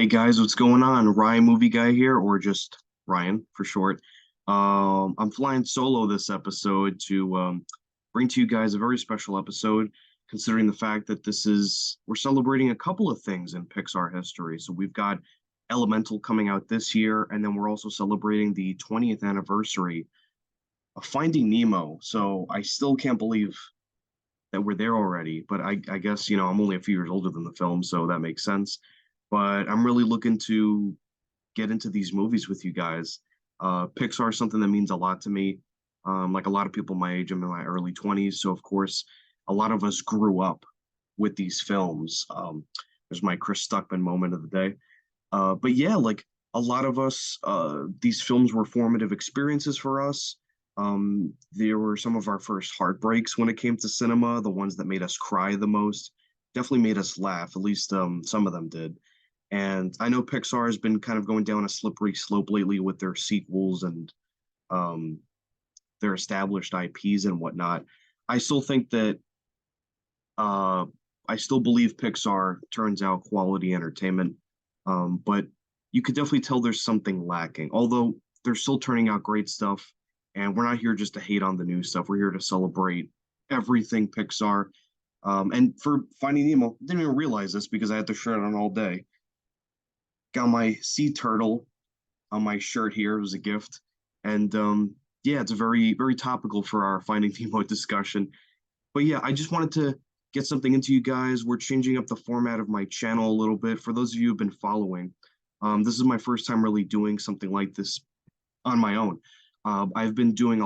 Hey guys, what's going on? Ryan Movie Guy here, or just Ryan for short. I'm flying solo this episode to bring to you guys a very special episode, considering the fact that we're celebrating a couple of things in Pixar history. So we've got Elemental coming out this year, and then we're also celebrating the 20th anniversary of Finding Nemo. So I still can't believe that we're there already, but I guess, I'm only a few years older than the film, so that makes sense. But I'm really looking to get into these movies with you guys. Pixar is something that means a lot to me. Like a lot of people my age, I'm in my early 20s, so of course, a lot of us grew up with these films. There's my Chris Stuckman moment of the day. But yeah, like a lot of us, these films were formative experiences for us. There were some of our first heartbreaks when it came to cinema, the ones that made us cry the most, definitely made us laugh, at least some of them did. And I know Pixar has been kind of going down a slippery slope lately with their sequels and um, their established IPs and whatnot. I still think that uh, I still believe Pixar turns out quality entertainment, but you could definitely tell there's something lacking. Although they're still turning out great stuff, and we're not here just to hate on the new stuff. We're here to celebrate everything Pixar. And for Finding Nemo, didn't even realize this because I had the shirt on all day. Got my sea turtle on my shirt here. It was a gift. And yeah, it's a very topical for our Finding Nemo discussion. But yeah, I just wanted to get something into you guys. We're changing up the format of my channel a little bit. For those of you who've been following, this is my first time really doing something like this on my own. I've been doing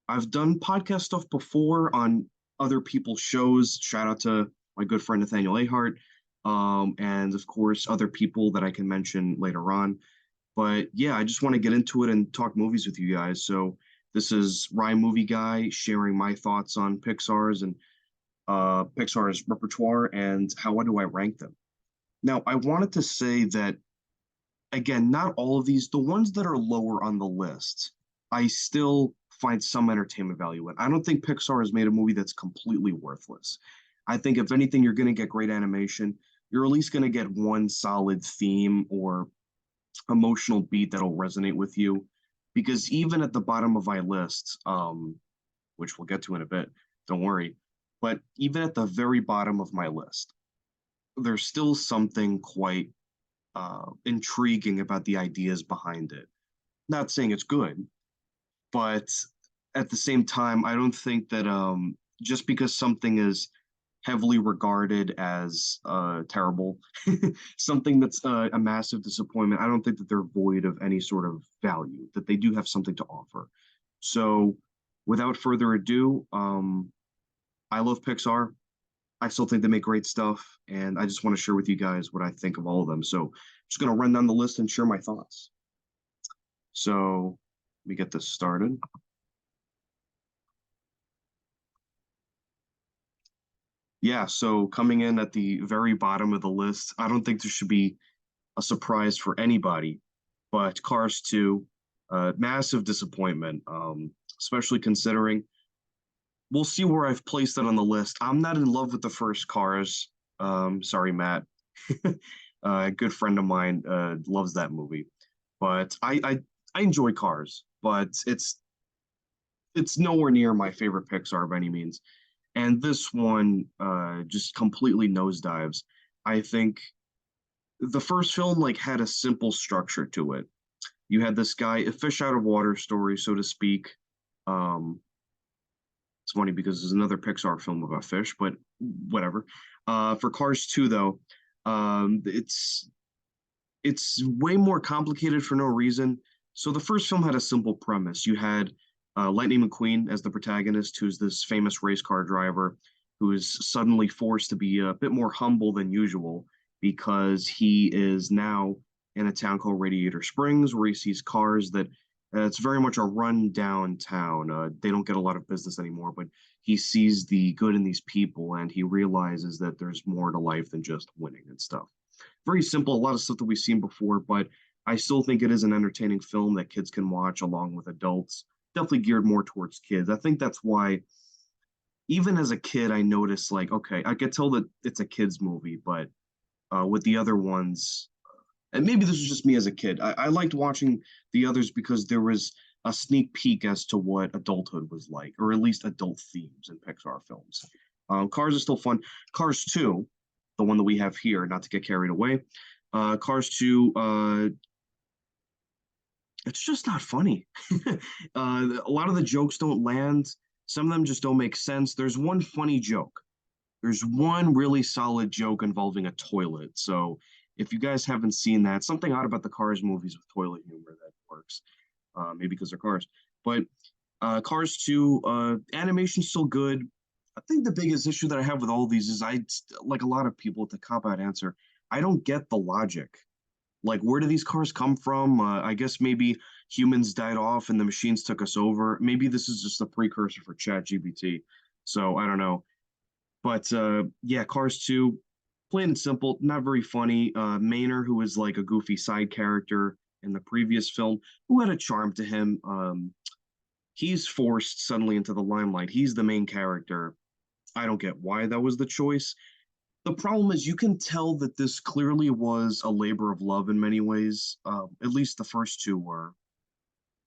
I've done podcast stuff before on other people's shows. Shout out to my good friend Nathaniel Ahart, and of course, other people that I can mention later on. But yeah, I just want to get into it and talk movies with you guys. So this is Ryan Movie Guy sharing my thoughts on Pixar's repertoire and how do I rank them. Now, I wanted to say that again, not all of these, the ones that are lower on the list, I still find some entertainment value in. I don't think Pixar has made a movie that's completely worthless. I think if anything, you're going to get great animation. You're at least going to get one solid theme or emotional beat that'll resonate with you. Because even at the bottom of my list, which we'll get to in a bit, don't worry, but even at the very bottom of my list, there's still something quite intriguing about the ideas behind it. Not saying it's good, but at the same time, I don't think that just because something is heavily regarded as terrible, something that's a massive disappointment, I don't think that they're void of any sort of value, that they do have something to offer. So, without further ado, I love Pixar. I still think they make great stuff, and I just want to share with you guys what I think of all of them. So, I'm just going to run down the list and share my thoughts. So, we get this started. Yeah, so coming in at the very bottom of the list, I don't think there should be a surprise for anybody, but Cars 2, massive disappointment, especially considering we'll see where I've placed it on the list. I'm not in love with the first Cars. Sorry, Matt. A good friend of mine loves that movie, but I enjoy Cars, but it's nowhere near my favorite Pixar by any means. And this one just completely nosedives. I think the first film like had a simple structure to it. You had this guy, a fish out of water story, so to speak. Um, it's funny because there's another Pixar film about fish, but whatever. For Cars 2, though, it's way more complicated for no reason. So the first film had a simple premise. You had Lightning McQueen as the protagonist, who's this famous race car driver who is suddenly forced to be a bit more humble than usual because he is now in a town called Radiator Springs where he sees cars that it's very much a run down town. They don't get a lot of business anymore, but he sees the good in these people and he realizes that there's more to life than just winning and stuff. Very simple, a lot of stuff that we've seen before, but I still think it is an entertaining film that kids can watch along with adults. Definitely geared more towards kids. I think that's why, even as a kid, I noticed like, okay, I could tell that it's a kids movie, but With the other ones, and maybe this was just me as a kid. I liked watching the others because there was a sneak peek as to what adulthood was like, or at least adult themes in Pixar films. Cars is still fun. Cars 2, the one that we have here, not to get carried away. Cars 2, it's just not funny. A lot of the jokes don't land. Some of them just don't make sense. There's one funny joke. There's one really solid joke involving a toilet. So if you guys haven't seen that, something odd about the Cars movies with toilet humor that works. Maybe because they're Cars. But Cars 2, animation's still good. I think the biggest issue that I have with all of these is like a lot of people with the cop out answer, I don't get the logic. Like, where do these cars come from? I guess maybe humans died off and the machines took us over. Maybe this is just a precursor for Chat GPT. So I don't know. But yeah, Cars 2, plain and simple, not very funny. Maynard, who was like a goofy side character in the previous film, who had a charm to him, he's forced suddenly into the limelight. He's the main character. I don't get why that was the choice. The problem is you can tell that this clearly was a labor of love in many ways. At least the first two were.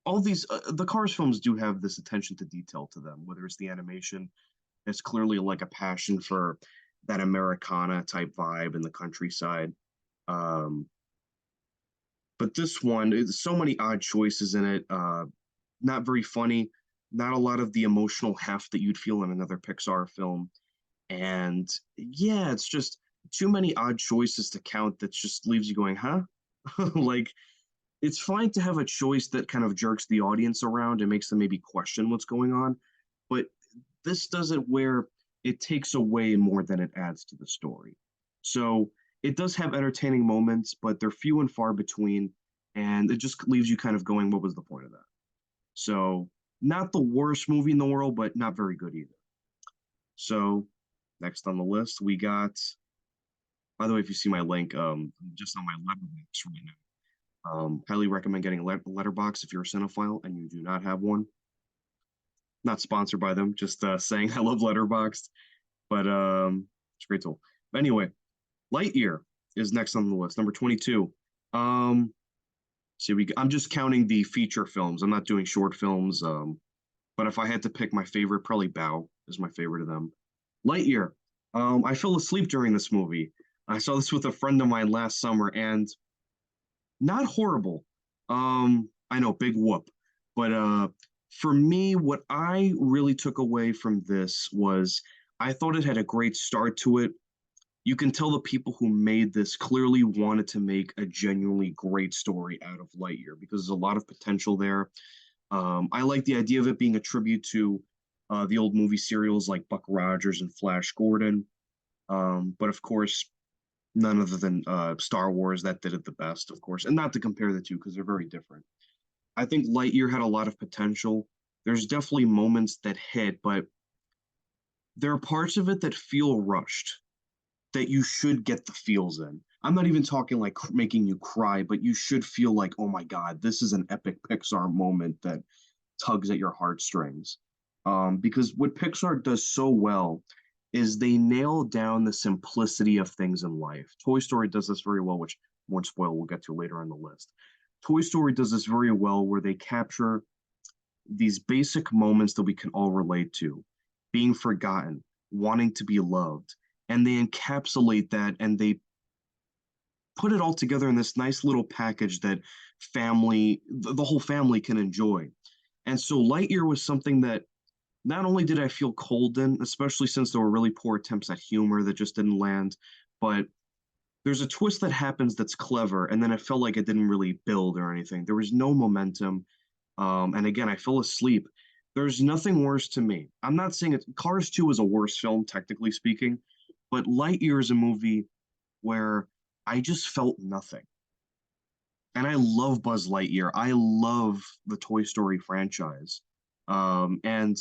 All these the Cars films do have this attention to detail to them, whether it's the animation, it's clearly like a passion for that Americana type vibe in the countryside. Um, but this one, so many odd choices in it. Not very funny. Not a lot of the emotional heft that you'd feel in another Pixar film. And yeah, it's just too many odd choices to count that just leaves you going, huh? Like, it's fine to have a choice that kind of jerks the audience around and makes them maybe question what's going on. But this does it where it takes away more than it adds to the story. So it does have entertaining moments, but they're few and far between. And it just leaves you kind of going, what was the point of that? So, not the worst movie in the world, but not very good either. So, next on the list, we got, by the way, if you see my link, just on my letterbox right now. Highly recommend getting a letterbox if you're a cinephile and you do not have one. Not sponsored by them, just saying I love Letterboxd, but it's a great tool. But anyway, Lightyear is next on the list, number 22. Um, I'm just counting the feature films. I'm not doing short films. But if I had to pick my favorite, probably Bow is my favorite of them. Lightyear. I fell asleep during this movie. I saw this with a friend of mine last summer, and not horrible. I know, big whoop. But for me, what I really took away from this was I thought it had a great start to it. You can tell the people who made this clearly wanted to make a genuinely great story out of Lightyear because there's a lot of potential there. I like the idea of it being a tribute to the old movie serials like Buck Rogers and Flash Gordon. But of course, none other than Star Wars that did it the best, of course. And not to compare the two because they're very different. I think Lightyear had a lot of potential. There's definitely moments that hit, but there are parts of it that feel rushed, that you should get the feels in. I'm not even talking like making you cry, but you should feel like, oh my God, this is an epic Pixar moment that tugs at your heartstrings. Because what Pixar does so well is they nail down the simplicity of things in life. Toy Story does this very well, which won't spoil, we'll get to later on the list. Toy Story does this very well where they capture these basic moments that we can all relate to, being forgotten, wanting to be loved, and they encapsulate that and they put it all together in this nice little package that the whole family can enjoy. And so Lightyear was something that not only did I feel cold in, especially since there were really poor attempts at humor that just didn't land, but there's a twist that happens that's clever, and then it felt like it didn't really build or anything. There was no momentum. And again, I fell asleep. There's nothing worse to me. I'm not saying it. Cars 2 is a worse film, technically speaking, but Lightyear is a movie where I just felt nothing. And I love Buzz Lightyear. I love the Toy Story franchise. And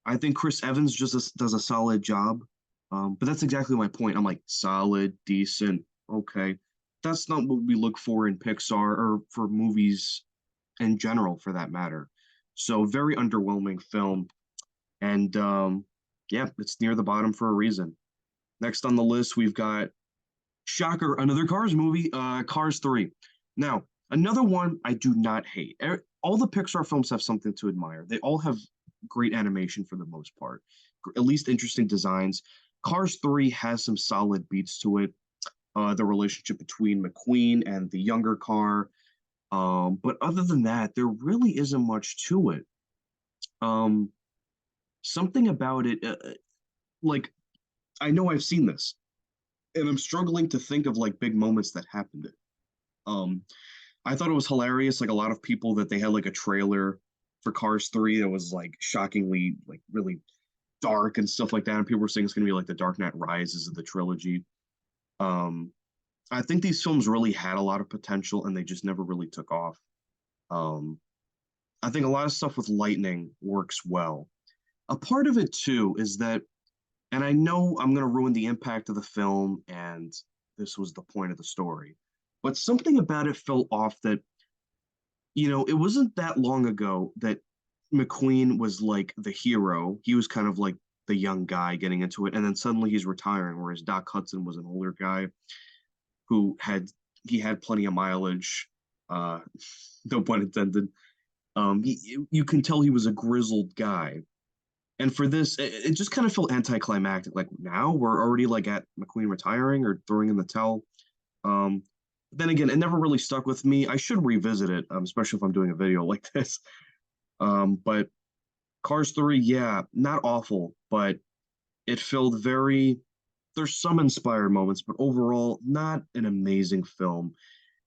I think Chris Evans does a solid job. But that's exactly my point. I'm like, solid, decent, okay. That's not what we look for in Pixar or for movies in general, for that matter. So, very underwhelming film. And yeah, it's near the bottom for a reason. Next on the list, we've got Shocker, another Cars movie, Cars 3. Now, another one I do not hate. All the Pixar films have something to admire. They all have great animation for the most part, at least interesting designs. Cars 3 has some solid beats to it. The relationship between McQueen and the younger car. But other than that, there really isn't much to it. Um, Something about it, like, I know I've seen this, and I'm struggling to think of like big moments that happened. Um, I thought it was hilarious. Like a lot of people that they had like a trailer for Cars 3 that was like shockingly like really dark and stuff like that. And people were saying it's gonna be like the Dark Knight Rises of the trilogy. Um, I think these films really had a lot of potential and they just never really took off. Um, I think a lot of stuff with lightning works well. A part of it too is that, and I know I'm gonna ruin the impact of the film, and this was the point of the story, but something about it felt off that it wasn't that long ago that McQueen was like the hero. He was kind of like the young guy getting into it, and then suddenly he's retiring, whereas Doc Hudson was an older guy who had plenty of mileage. Uh, no pun intended. You can tell he was a grizzled guy, and for this, it just kind of felt anticlimactic. Like now we're already like at McQueen retiring or throwing in the towel. Um, then again, it never really stuck with me. I should revisit it, especially if I'm doing a video like this. But Cars 3, yeah, not awful, but it felt very. There's some inspired moments, but overall, not an amazing film.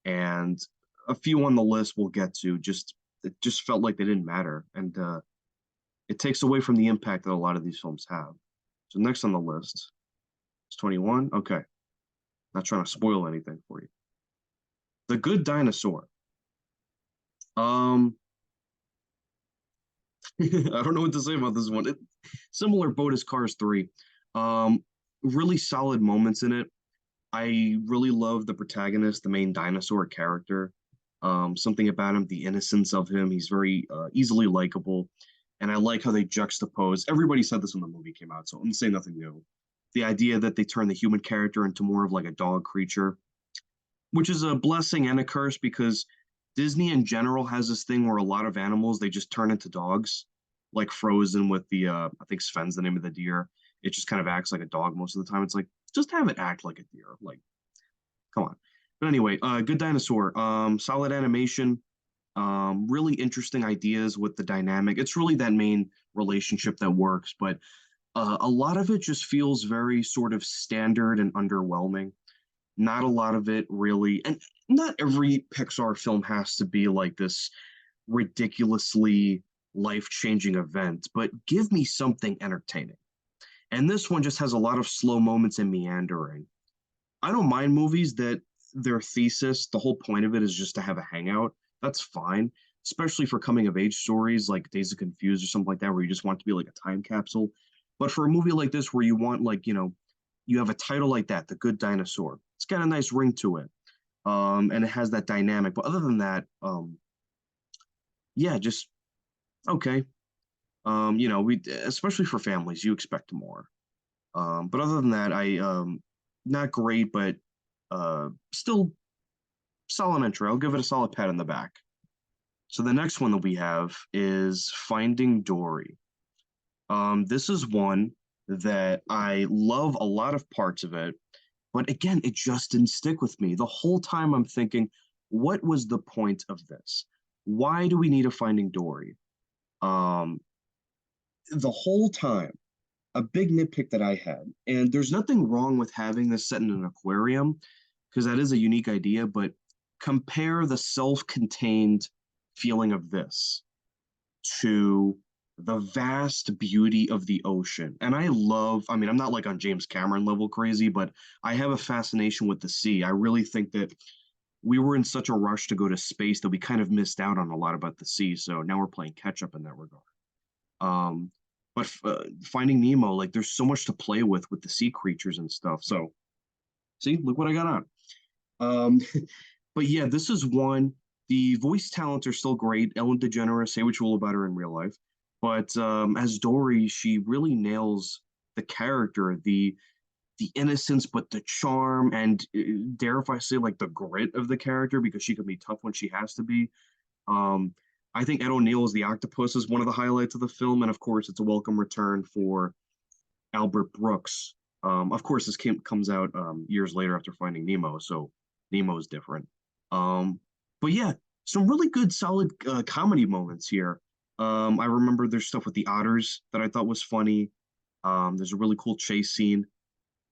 And a few on the list we'll get to. It just felt like they didn't matter, and it takes away from the impact that a lot of these films have. So next on the list is 21. Okay, not trying to spoil anything for you. The Good Dinosaur. Um, I don't know what to say about this one. Similar boat as Cars 3. Um, really solid moments in it. I really love the protagonist, the main dinosaur character. Something about him, the innocence of him. He's very easily likable. And I like how they juxtapose. Everybody said this when the movie came out, so I'm saying nothing new. The idea that they turn the human character into more of like a dog creature, which is a blessing and a curse because Disney in general has this thing where a lot of animals they just turn into dogs, like Frozen with the I think Sven's the name of the deer. It just kind of acts like a dog most of the time. It's like just have it act like a deer. Like, come on. But anyway, Good Dinosaur. Solid animation. Really interesting ideas with the dynamic. It's really that main relationship that works, but a lot of it just feels very sort of standard and underwhelming. Not a lot of it really, and not every Pixar film has to be like this ridiculously life-changing event, but give me something entertaining. And this one just has a lot of slow moments and meandering. I don't mind movies that their thesis, the whole point of it is just to have a hangout. That's fine, especially for coming of age stories like Days of Confused or something like that, where you just want to be like a time capsule. But for a movie like this, where you want like, you have a title like that, The Good Dinosaur, it's got a nice ring to it. And it has that dynamic. But other than that, yeah, just okay. We especially for families, you expect more. But other than that, I not great, but still solid entry. I'll give it a solid pat on the back. So the next one that we have is Finding Dory. This is one that I love a lot of parts of it, but again, it just didn't stick with me. The whole time I'm thinking, what was the point of this? Why do we need a Finding Dory? Um, the whole time, a big nitpick that I had, and there's nothing wrong with having this set in an aquarium because that is a unique idea, but compare the self-contained feeling of this to the vast beauty of the ocean. And I mean, I'm not like on James Cameron level crazy, but I have a fascination with the sea. I really think that we were in such a rush to go to space that we kind of missed out on a lot about the sea. So now we're playing catch up in that regard. Um, but Finding Nemo, like there's so much to play with the sea creatures and stuff. So see, look what I got on. Um, but yeah, this is one. The voice talents are still great. Ellen DeGeneres, say what you will about her in real life, but as Dory, she really nails the character. the innocence, but the charm and dare if I say like the grit of the character because she can be tough when she has to be. Um, I think Ed O'Neill as the octopus is one of the highlights of the film, and of course, it's a welcome return for Albert Brooks. Of course, comes out years later after Finding Nemo, so Nemo is different. Um, but yeah, some really good, solid comedy moments here. I remember there's stuff with the otters that I thought was funny. There's a really cool chase scene,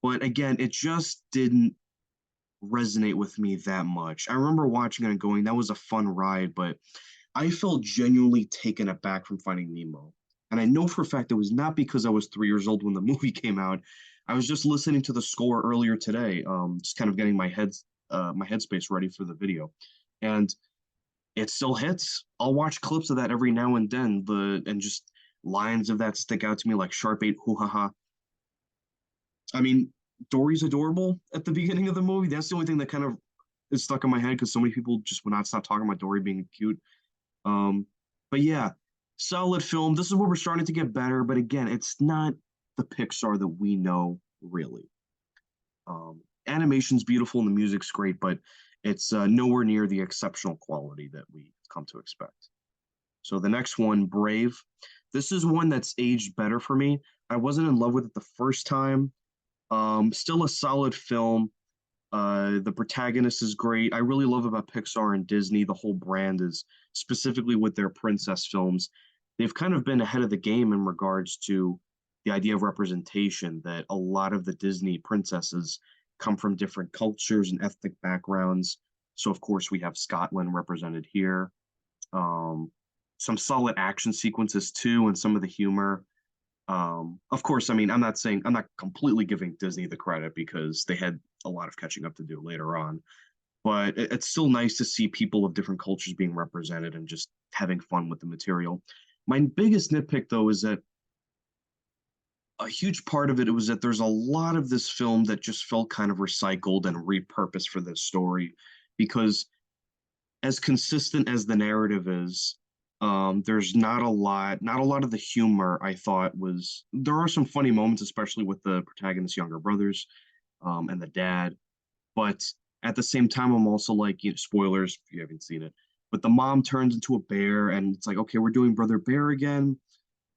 but again, it just didn't resonate with me that much. I remember watching it and going, that was a fun ride, but I felt genuinely taken aback from Finding Nemo. And I know for a fact it was not because I was 3 years old when the movie came out. I was just listening to the score earlier today, just kind of getting my headspace ready for the video, and it still hits. I'll watch clips of that every now and then. And just lines of that stick out to me like sharp eight, hoo ha ha. I mean, Dory's adorable at the beginning of the movie. That's the only thing that kind of is stuck in my head because so many people just would not stop talking about Dory being cute. Um, but yeah, solid film. This is where we're starting to get better, but again, it's not the Pixar that we know really. Animation's beautiful and the music's great, but it's nowhere near the exceptional quality that we come to expect. So the next one, Brave. This is one that's aged better for me. I wasn't in love with it the first time. Still a solid film. The protagonist is great. I really love about Pixar and Disney. The whole brand is specifically with their princess films. They've kind of been ahead of the game in regards to the idea of representation, that a lot of the Disney princesses come from different cultures and ethnic backgrounds. So, of course, we have Scotland represented here. Um, some solid action sequences, too, and some of the humor. Of course, I mean, I'm not completely giving Disney the credit because they had a lot of catching up to do later on. But it's still nice to see people of different cultures being represented and just having fun with the material. My biggest nitpick, though, is that a huge part of it was that there's a lot of this film that just felt kind of recycled and repurposed for this story because as consistent as the narrative is, there's not a lot of the humor I thought was. There are some funny moments, especially with the protagonist's younger brothers, and the dad. But at the same time, I'm also like, spoilers if you haven't seen it. But the mom turns into a bear, and it's like, okay, we're doing Brother Bear again.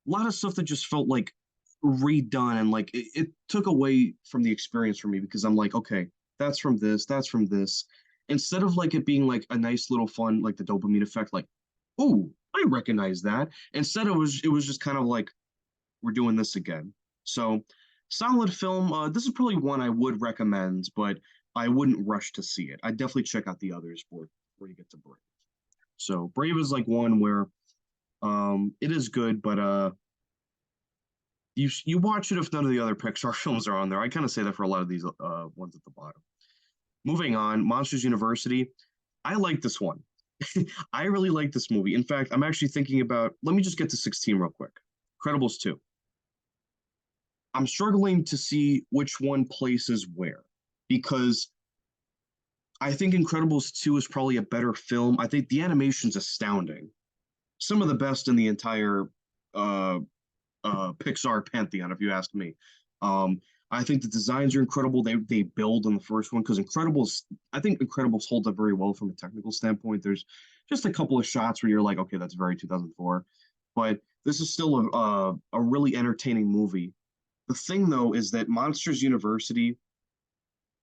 A lot of stuff that just felt like redone, and like it took away from the experience for me because I'm like, okay, that's from this. Instead of like it being like a nice little fun, like the dopamine effect, like, oh, I recognize that. Instead, it was just kind of like we're doing this again. So solid film. This is probably one I would recommend, but I wouldn't rush to see it. I definitely check out the others before you get to Brave. So Brave is like one where it is good, but you watch it if none of the other Pixar films are on there. I kind of say that for a lot of these ones at the bottom. Moving on, Monsters University. I like this one. I really like this movie. In fact, I'm actually thinking about. Let me just get to 16 real quick. Incredibles 2. I'm struggling to see which one places where because I think Incredibles 2 is probably a better film. I think the animation's astounding. Some of the best in the entire uh, Pixar pantheon, if you ask me. Um, I think the designs are incredible. They build on the first one because Incredibles. I think Incredibles holds up very well from a technical standpoint. There's just a couple of shots where you're like, okay, that's very 2004, but this is still a really entertaining movie. The thing though is that Monsters University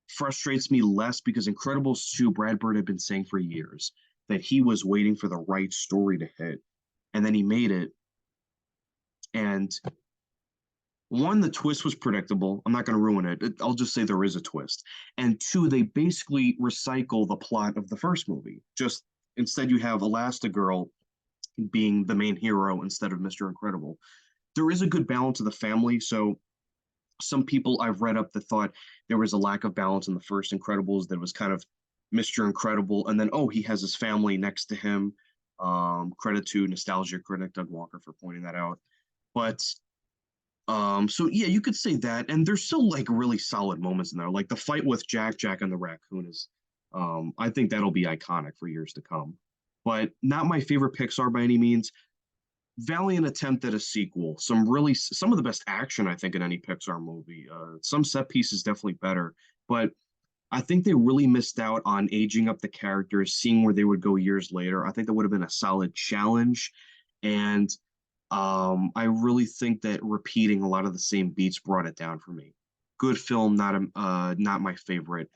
frustrates me less because Incredibles 2, Brad Bird had been saying for years that he was waiting for the right story to hit, and then he made it. And one, the twist was predictable. I'm not going to ruin it. I'll just say there is a twist. And two, they basically recycle the plot of the first movie. Just instead, you have Elastigirl being the main hero instead of Mr. Incredible. There is a good balance of the family. So some people I've read up that thought there was a lack of balance in the first Incredibles that was kind of Mr. Incredible. And then, oh, he has his family next to him. Credit to nostalgia critic Doug Walker for pointing that out. But so yeah, you could say that, and there's still like really solid moments in there. Like the fight with Jack and the raccoon is, I think that'll be iconic for years to come. But not my favorite Pixar by any means. valiant attempt at a sequel. Some of the best action I think in any Pixar movie. Some set pieces definitely better, but I think they really missed out on aging up the characters, seeing where they would go years later. I think that would have been a solid challenge, and I really think that repeating a lot of the same beats brought it down for me. Good film, not my favorite.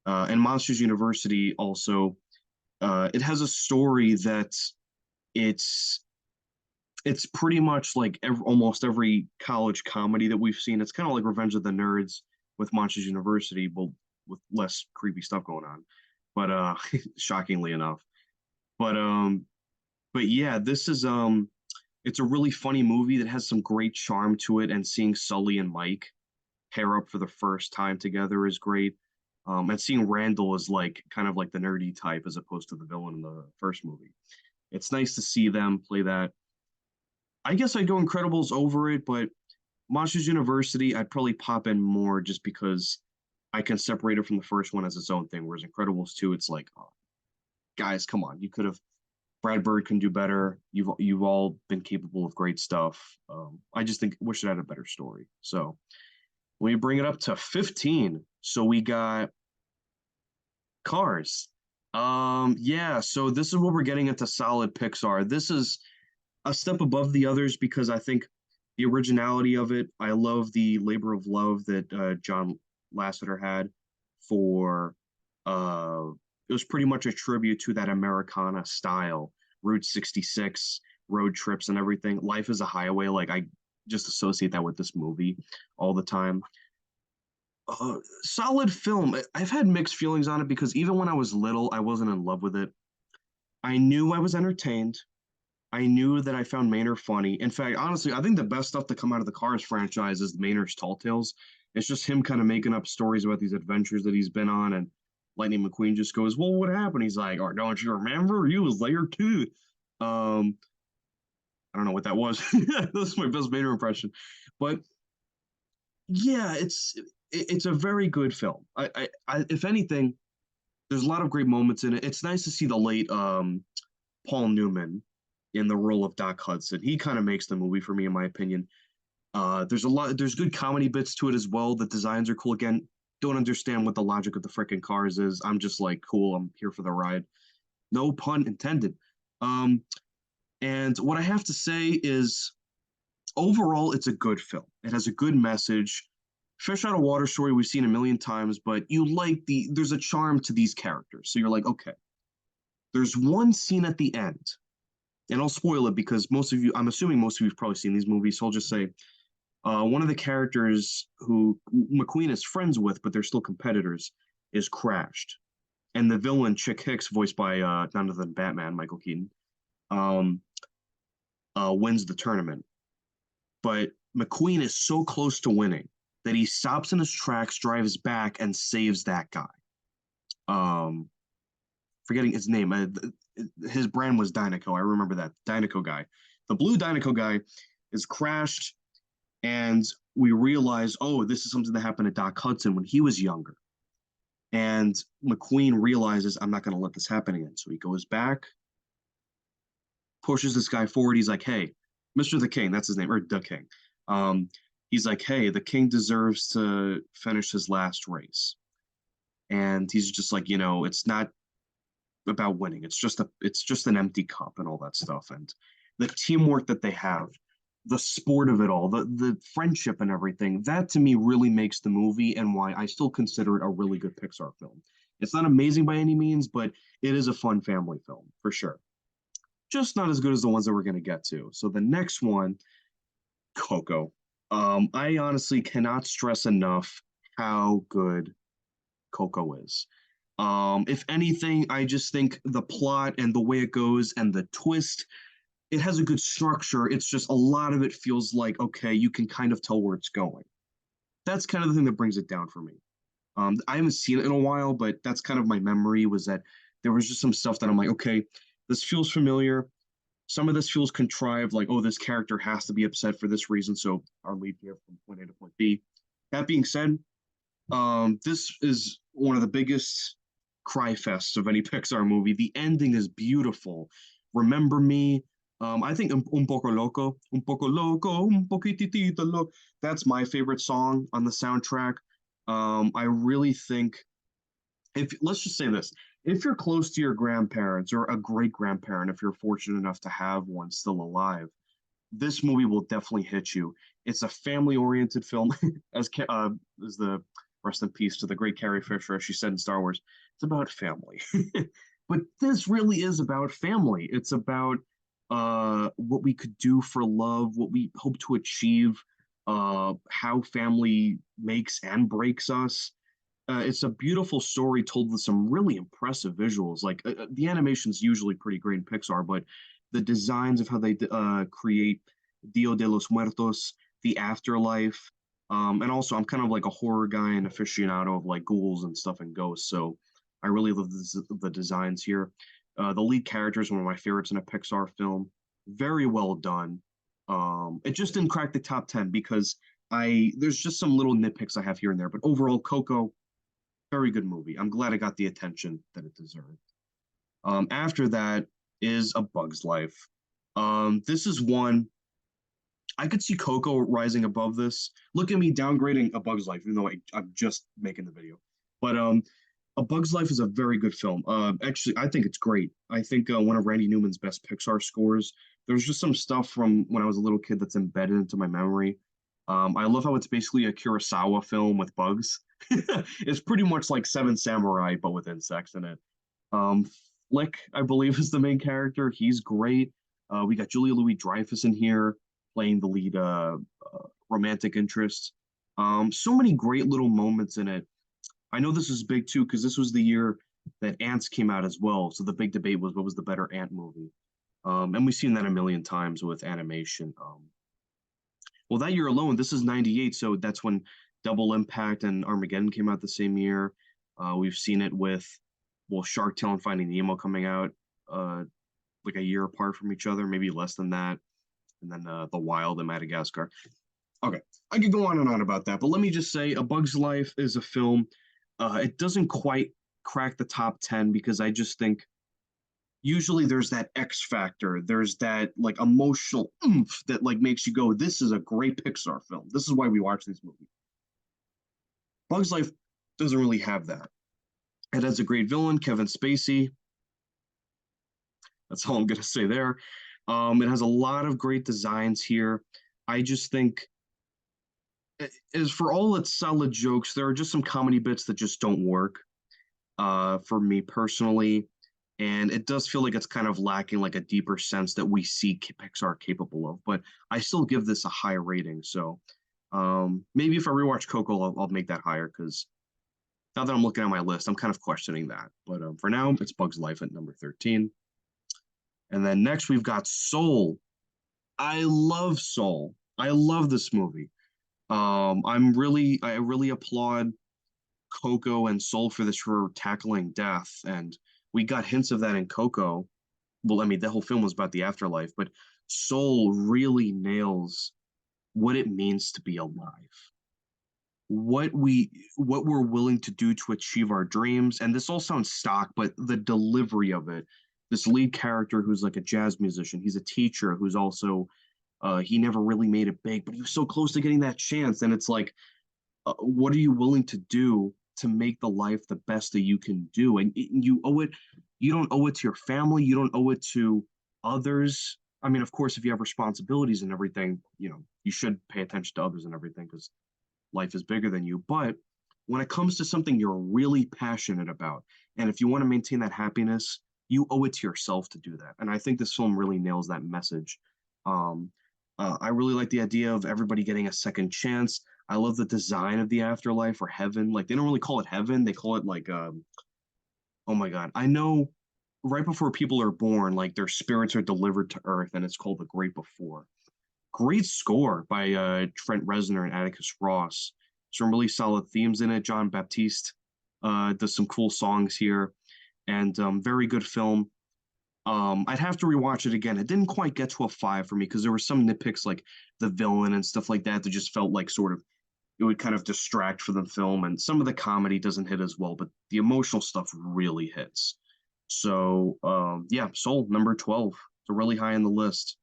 And Monsters University also, it has a story that it's it's pretty much like almost every college comedy that we've seen. It's kind of like Revenge of the Nerds with Monsters University, but with less creepy stuff going on. But shockingly enough, but yeah, this is it's a really funny movie that has some great charm to it, and seeing Sully and Mike pair up for the first time together is great. And seeing Randall as like kind of like the nerdy type as opposed to the villain in the first movie. It's nice to see them play that. I guess I'd go Incredibles over it, but Monsters University, I'd probably pop in more just because I can separate it from the first one as its own thing. Whereas Incredibles 2, it's like, oh, guys, come on, you could have. Brad Bird can do better. You've all been capable of great stuff. I just think wish it had a better story. So we bring it up to 15. So we got Cars. Yeah. So this is what we're getting into solid Pixar. This is a step above the others because I think the originality of it. I love the labor of love that John Lasseter had for. It was pretty much a tribute to that Americana style, Route 66, road trips and everything. Life is a highway. Like I just associate that with this movie all the time. Solid film. I've had mixed feelings on it because even when I was little, I wasn't in love with it. I knew I was entertained. I knew that I found Maynard funny. In fact, honestly, I think the best stuff to come out of the Cars franchise is Maynard's Tall Tales. It's just him kind of making up stories about these adventures that he's been on, and Lightning McQueen just goes, "Well, what happened?" He's like, "Oh, don't you remember? You was there too." Um, I don't know what that was. That's my best Maynard impression, but yeah, it's a very good film. If anything, there's a lot of great moments in it. It's nice to see the late Paul Newman in the role of Doc Hudson. He kind of makes the movie for me, in my opinion. There's good comedy bits to it as well. The designs are cool. Again, don't understand what the logic of the freaking cars is. I'm just like, cool. I'm here for the ride. No pun intended. Um, and what I have to say is, overall, it's a good film. It has a good message. Fish out of water story we've seen a million times, but there's a charm to these characters. So you're like, okay. There's one scene at the end, and I'll spoil it because I'm assuming most of you've probably seen these movies. So I'll just say, one of the characters who McQueen is friends with, but they're still competitors, is crashed, and the villain Chick Hicks, voiced by none other than Batman, Michael Keaton, um, wins the tournament. But McQueen is so close to winning that he stops in his tracks, drives back, and saves that guy. Um, Forgetting his name. His brand was Dinoco. I remember that Dinoco guy. The blue Dinoco guy is crashed, and we realize, oh, this is something that happened to Doc Hudson when he was younger. And McQueen realizes, I'm not going to let this happen again. So he goes back, pushes this guy forward. He's like, hey, Mr. the King, that's his name, or the King. Um, he's like, hey, the King deserves to finish his last race. And he's just like, it's not about winning. It's just an empty cup and all that stuff. And the teamwork that they have, the sport of it all, the friendship and everything, that to me really makes the movie and why I still consider it a really good Pixar film. It's not amazing by any means, but it is a fun family film for sure. Just not as good as the ones that we're going to get to. So the next one, Coco. I honestly cannot stress enough how good Coco is. If anything, I just think the plot and the way it goes and the twist, it has a good structure. It's just a lot of it feels like, okay, you can kind of tell where it's going. That's kind of the thing that brings it down for me. I haven't seen it in a while, but that's kind of my memory was that there was just some stuff that I'm like, okay, this feels familiar. Some of this feels contrived, like, oh, this character has to be upset for this reason, so I'll leave here from point A to point B. That being said, this is one of the biggest cry fests of any Pixar movie. The ending is beautiful. Remember Me, I think un poco loco, un poquitito loco. That's my favorite song on the soundtrack. I really think if let's just say this, if you're close to your grandparents or a great grandparent, if you're fortunate enough to have one still alive, this movie will definitely hit you. It's a family-oriented film, as as the rest in peace to the great Carrie Fisher, as she said in Star Wars. It's about family, but this really is about family. It's about what we could do for love, what we hope to achieve, how family makes and breaks us. It's a beautiful story told with some really impressive visuals. Like the animation's usually pretty great in Pixar, but the designs of how they create Dia de los Muertos, the afterlife, and also I'm kind of like a horror guy and aficionado of like ghouls and stuff and ghosts. So I really love the designs here. The lead character is one of my favorites in a Pixar film. Very well done. It just didn't crack the top 10 because I there's just some little nitpicks I have here and there, but overall, Coco very good movie. I'm glad it got the attention that it deserved. After that is A Bug's Life. This is one I could see Coco rising above this. Look at me downgrading A Bug's Life, even though I'm just making the video. But A Bug's Life is a very good film. Actually, I think it's great. I think one of Randy Newman's best Pixar scores. There's just some stuff from when I was a little kid that's embedded into my memory. I love how it's basically a Kurosawa film with bugs. It's pretty much like Seven Samurai, but with insects in it. Um, Flick, I believe, is the main character. He's great. We got Julia Louis-Dreyfus in here playing the lead romantic interest. So many great little moments in it. I know this is big too because this was the year that Ants came out as well. So the big debate was what was the better Ant movie. And we've seen that a million times with animation. Well, that year alone, this is 98, so that's when Double Impact and Armageddon came out the same year. We've seen it with, well, Shark Tale and Finding Nemo coming out like a year apart from each other, maybe less than that. And then The Wild and Madagascar. Okay, I could go on and on about that, but let me just say A Bug's Life is a film. It doesn't quite crack the top 10 because I just think usually there's that X factor. There's that like emotional oomph that like makes you go, this is a great Pixar film. This is why we watch these movies. Bug's Life doesn't really have that. It has a great villain, Kevin Spacey. That's all I'm gonna say there. It has a lot of great designs here. I just think as for all its solid jokes, there are just some comedy bits that just don't work for me personally. And it does feel like it's kind of lacking like a deeper sense that we see Pixar capable of. But I still give this a high rating. So maybe if I rewatch Coco, I'll make that higher because now that I'm looking at my list, I'm kind of questioning that. But for now, it's Bug's Life at number 13. And then next we've got Soul. I love Soul. I love this movie. I really applaud Coco and Soul for this for tackling death, and we got hints of that in Coco. Well, I mean, the whole film was about the afterlife, but Soul really nails what it means to be alive, what we're willing to do to achieve our dreams. And this all sounds stock, but the delivery of it. This lead character who's like a jazz musician, he's a teacher who's also he never really made it big, but he was so close to getting that chance. And it's like, what are you willing to do to make the life the best that you can do? And you owe it, you don't owe it to your family, you don't owe it to others. I mean, of course, if you have responsibilities and everything, you know, you should pay attention to others and everything because life is bigger than you. But when it comes to something you're really passionate about, and if you want to maintain that happiness, you owe it to yourself to do that. And I think this film really nails that message. Um, I really like the idea of everybody getting a second chance. I love the design of the afterlife or heaven. Like they don't really call it heaven; they call it like, oh my god, I know. Right before people are born, like their spirits are delivered to Earth, and it's called the Great Before. Great score by Trent Reznor and Atticus Ross. Some really solid themes in it. John Baptiste does some cool songs here, and very good film. I'd have to rewatch it again. It didn't quite get to a 5 for me because there were some nitpicks like the villain and stuff like that that just felt like sort of it would kind of distract from the film, and some of the comedy doesn't hit as well, but the emotional stuff really hits. So yeah, Soul number 12. So really high on the list.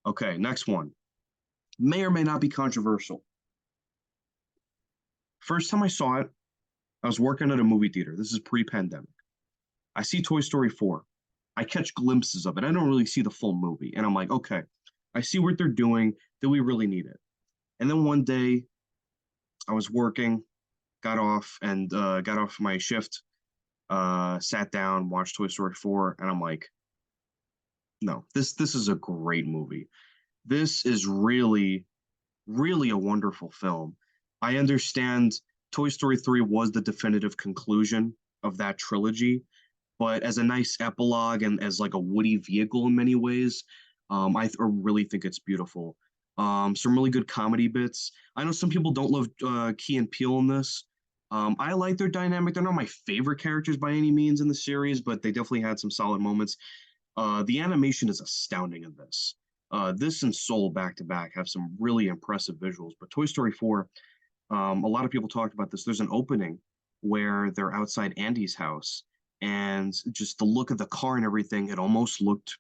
Okay, next one. May or may not be controversial. First time I saw it, I was working at a movie theater. This is pre-pandemic. I see Toy Story 4. I catch glimpses of it. I don't really see the full movie. And I'm like, okay, I see what they're doing. Do we really need it? And then one day I was working, got off my shift, sat down, watched Toy Story 4, and I'm like, no, this is a great movie. This is really a wonderful film. I understand Toy Story 3 was the definitive conclusion of that trilogy, but as a nice epilogue and as like a Woody vehicle in many ways, really think it's beautiful. Some really good comedy bits. I know some people don't love Key and Peele in this. I like their dynamic. They're not my favorite characters by any means in the series, but they definitely had some solid moments. The animation is astounding in this. This and Soul back to back have some really impressive visuals. But Toy Story 4, a lot of people talked about this. There's an opening where they're outside Andy's house, and just the look of the car and everything, it almost looked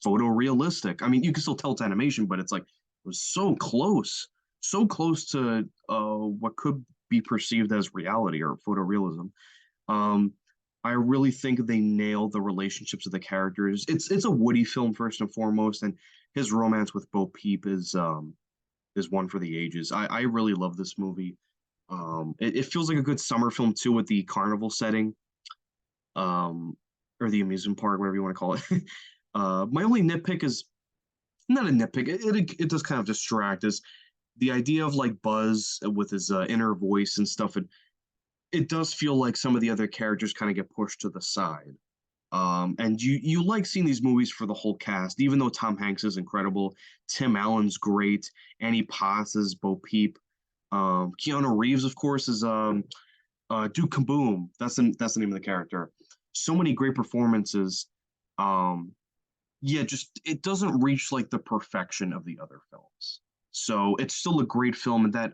photorealistic. I mean, you can still tell it's animation, but it's like it was so close to what could be perceived as reality or photorealism. Um, I really think they nailed the relationships of the characters. It's a Woody film first and foremost, and his romance with Bo Peep is one for the ages. I really love this movie. It feels like a good summer film too, with the carnival setting, um, or the amusement park, whatever you want to call it. My only nitpick is not a nitpick. It does kind of distract is the idea of like Buzz with his inner voice and stuff. It does feel like some of the other characters kind of get pushed to the side. And you like seeing these movies for the whole cast, even though Tom Hanks is incredible, Tim Allen's great, Annie Potts is Bo Peep, Keanu Reeves, of course, is Duke Kaboom. That's the name of the character. So many great performances. Um, yeah, just it doesn't reach like the perfection of the other films. So it's still a great film, and that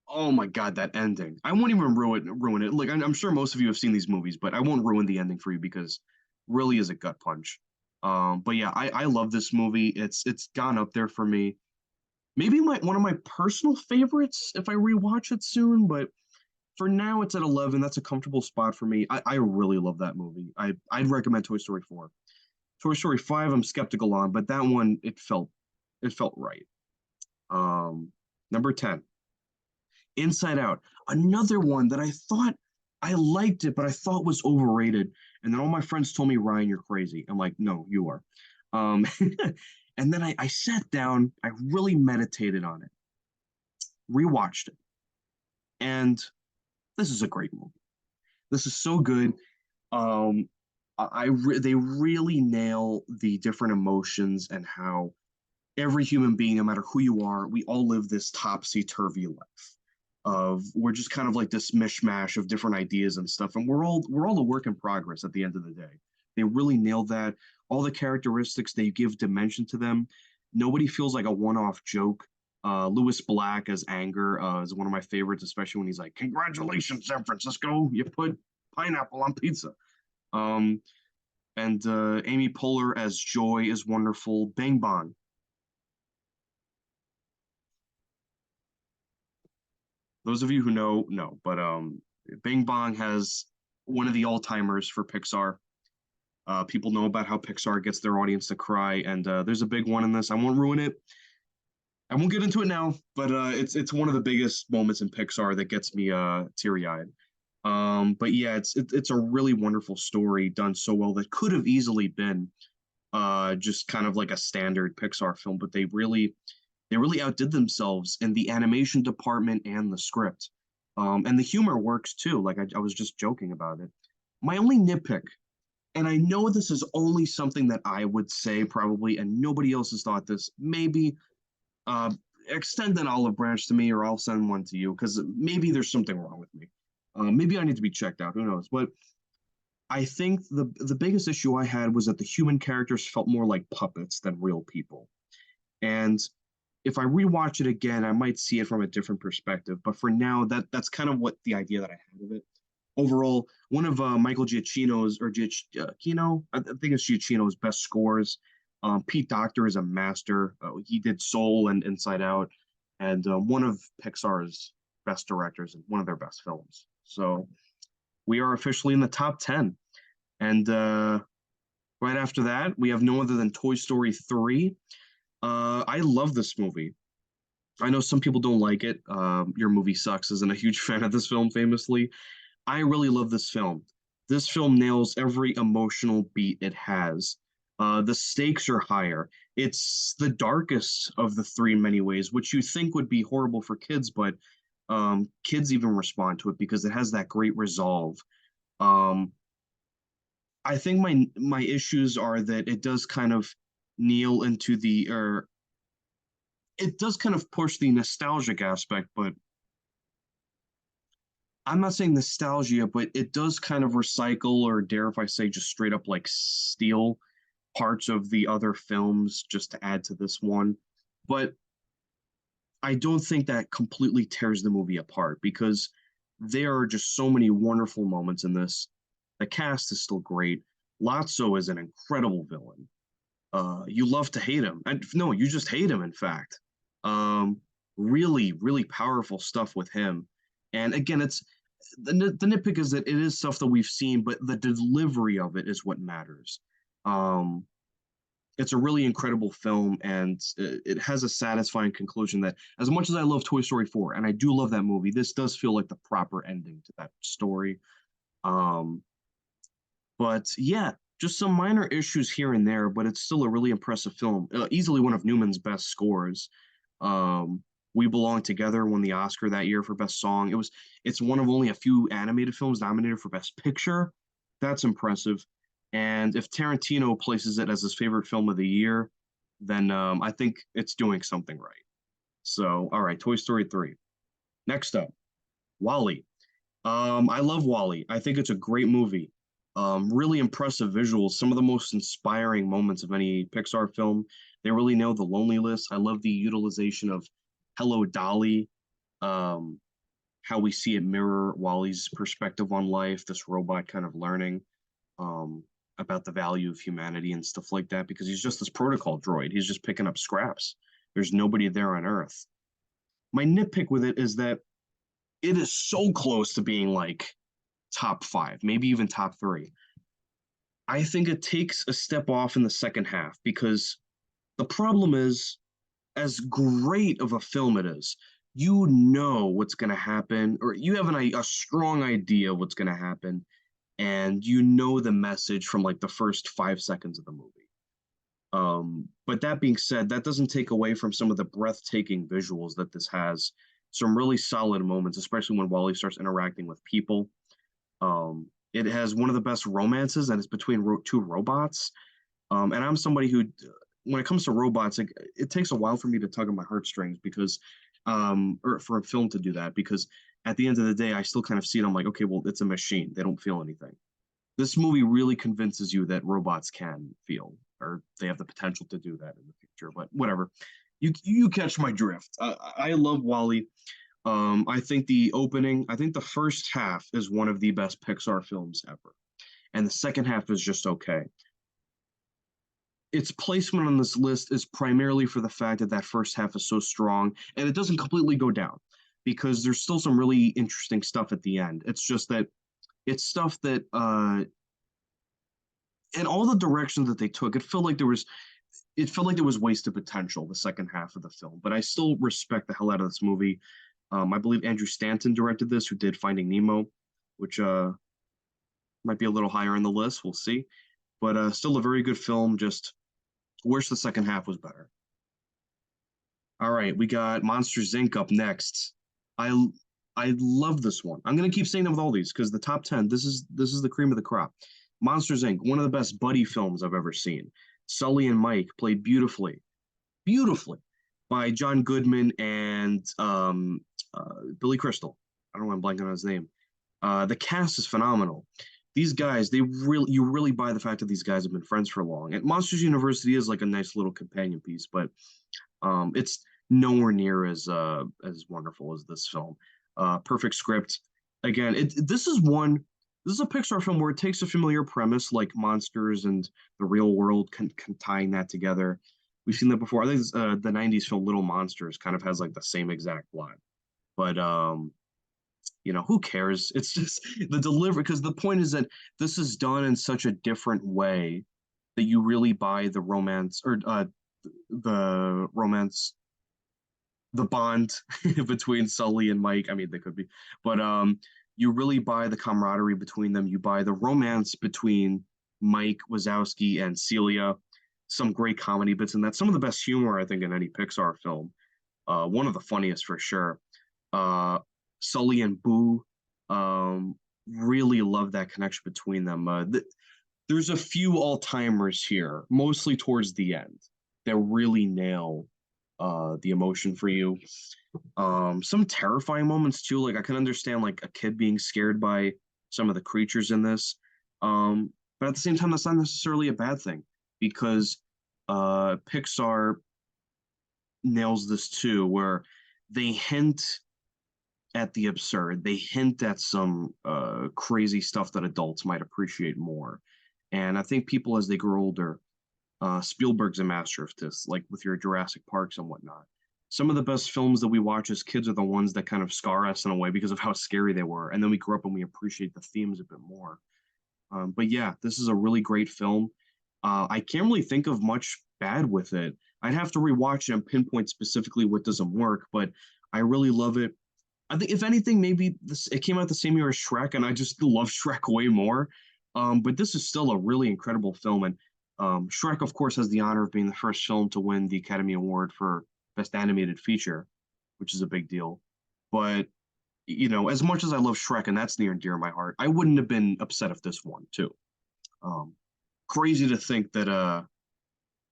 oh my god, that ending! I won't even ruin it. Like I'm sure most of you have seen these movies, but I won't ruin the ending for you because really is a gut punch. But yeah, I love this movie. It's gone up there for me. Maybe my one of my personal favorites if I rewatch it soon, but for now it's at 11. That's a comfortable spot for me. I really love that movie. I'd recommend Toy Story 4. Toy Story 5 I'm skeptical on, but that one it felt right. Um, Number 10, Inside Out, another one that I thought I liked it, but I thought was overrated. And then all my friends told me, Ryan, you're crazy. I'm like, no, you are. Um, and then I sat down, I really meditated on it, rewatched it, and this is a great movie. This is so good. Um, they really nail the different emotions and how every human being, no matter who you are, we all live this topsy turvy life. Of we're just kind of like this mishmash of different ideas and stuff, and we're all a work in progress at the end of the day. They really nailed that. All the characteristics they give dimension to them. Nobody feels like a one-off joke. Lewis Black as Anger is one of my favorites, especially when he's like, "Congratulations, San Francisco, you put pineapple on pizza." Um, and Amy Poehler as Joy is wonderful. Bang Bong, those of you who know, but Bing Bong has one of the all timers for Pixar. People know about how Pixar gets their audience to cry, and there's a big one in this. I won't ruin it. I won't get into it now, but it's one of the biggest moments in Pixar that gets me teary eyed. But yeah, it's a really wonderful story done so well that could have easily been just kind of like a standard Pixar film, but they really outdid themselves in the animation department and the script. And the humor works too. Like I was just joking about it. My only nitpick, and I know this is only something that I would say probably, and nobody else has thought this, maybe uh, extend an olive branch to me or I'll send one to you because maybe there's something wrong with me. Maybe I need to be checked out. Who knows? But I think the biggest issue I had was that the human characters felt more like puppets than real people. And if I rewatch it again, I might see it from a different perspective. But for now, that's kind of what the idea that I had of it. Overall, one of Michael Giacchino's or Giacchino, I think it's Giacchino's best scores. Pete Docter is a master. He did Soul and Inside Out, and one of Pixar's best directors and one of their best films. So we are officially in the top 10. And right after that, we have no other than Toy Story 3. I love this movie. I know some people don't like it. Your movie sucks isn't a huge fan of this film, famously. I really love this film. This film nails every emotional beat it has. The stakes are higher. It's the darkest of the three in many ways, which you think would be horrible for kids, but kids even respond to it because it has that great resolve. Um, I think my issues are that it does kind of kneel into the or it does kind of push the nostalgic aspect, but I'm not saying nostalgia, but it does kind of recycle, or dare if I say just straight up like steal parts of the other films just to add to this one. But I don't think that completely tears the movie apart because there are just so many wonderful moments in this. The cast is still great. Lotso is an incredible villain. You love to hate him. And no, you just hate him, in fact. Um, really, really powerful stuff with him. And again, it's the nitpick is that it is stuff that we've seen, but the delivery of it is what matters. Um, it's a really incredible film, and it has a satisfying conclusion that, as much as I love Toy Story 4, and I do love that movie, this does feel like the proper ending to that story. Um, but yeah, just some minor issues here and there, but it's still a really impressive film. Easily one of Newman's best scores. We Belong Together won the Oscar that year for best song. It's one of only a few animated films nominated for best picture. That's impressive. And if Tarantino places it as his favorite film of the year, then I think it's doing something right. So, all right, Toy Story 3. Next up, Wally. I love Wally. I think it's a great movie. Really impressive visuals, some of the most inspiring moments of any Pixar film. They really nailed the loneliness. I love the utilization of Hello Dolly, um, how we see it mirror Wally's perspective on life, this robot kind of learning um, about the value of humanity and stuff like that, because he's just this protocol droid. He's just picking up scraps. There's nobody there on Earth. My nitpick with it is that it is so close to being like top five, maybe even top three. I think it takes a step off in the second half because the problem is, as great of a film it is, you know what's going to happen, or you have a strong idea of what's going to happen, and you know the message from like the first 5 seconds of the movie. But that being said, that doesn't take away from some of the breathtaking visuals that this has. Some really solid moments, especially when Wally starts interacting with people. It has one of the best romances, and it's between two robots. And I'm somebody who, when it comes to robots, like, it takes a while for me to tug on my heartstrings because, or for a film to do that, because at the end of the day, I still kind of see it. I'm like, okay, well, it's a machine. They don't feel anything. This movie really convinces you that robots can feel, or they have the potential to do that in the future. But whatever, you catch my drift. I love Wally. I think the first half is one of the best Pixar films ever, and the second half is just okay. Its placement on this list is primarily for the fact that that first half is so strong, and it doesn't completely go down because there's still some really interesting stuff at the end. It's just that it's stuff that, in all the directions that they took, it felt like there was wasted potential the second half of the film. But I still respect the hell out of this movie. I believe Andrew Stanton directed this, who did Finding Nemo, which might be a little higher on the list. We'll see. But still a very good film. Just wish the second half was better. All right, we got Monsters Inc. up next. I I love this one. I'm gonna keep saying that with all these because the top 10. This is the cream of the crop. Monsters Inc. One of the best buddy films I've ever seen. Sully and Mike played beautifully by John Goodman and Billy Crystal. I don't know why I'm blanking on his name. The cast is phenomenal. These guys, you really buy the fact that these guys have been friends for long. And Monsters University is like a nice little companion piece, but it's nowhere near as wonderful as this film. Perfect script. Again, this is one. This is a Pixar film where it takes a familiar premise like monsters and the real world, tying that together. We've seen that before. I think the '90s film Little Monsters kind of has like the same exact plot, but who cares? It's just the delivery, because the point is that this is done in such a different way that you really buy the romance, or the romance, the bond between Sully and Mike. I mean, they could be, but you really buy the camaraderie between them. You buy the romance between Mike Wazowski and Celia. Some great comedy bits in that. Some of the best humor I think in any Pixar film. One of the funniest for sure. Uh, Sully and Boo. Really love that connection between them. There's a few all timers here, mostly towards the end, that really nail the emotion for you. Some terrifying moments too. Like I can understand like a kid being scared by some of the creatures in this. But at the same time, that's not necessarily a bad thing because Pixar nails this too, where they hint at the absurd. They hint at some crazy stuff that adults might appreciate more. And I think people, as they grow older, Spielberg's a master of this, like with your Jurassic Parks and whatnot. Some of the best films that we watch as kids are the ones that kind of scar us in a way because of how scary they were. And then we grow up and we appreciate the themes a bit more. But yeah, this is a really great film. I can't really think of much bad with it. I'd have to rewatch it and pinpoint specifically what doesn't work, but I really love it. I think if anything, maybe it came out the same year as Shrek, and I just love Shrek way more. But this is still a really incredible film, and Shrek, of course, has the honor of being the first film to win the Academy Award for Best Animated Feature, which is a big deal. But as much as I love Shrek, and that's near and dear to my heart, I wouldn't have been upset if this won too. Um, Crazy to think that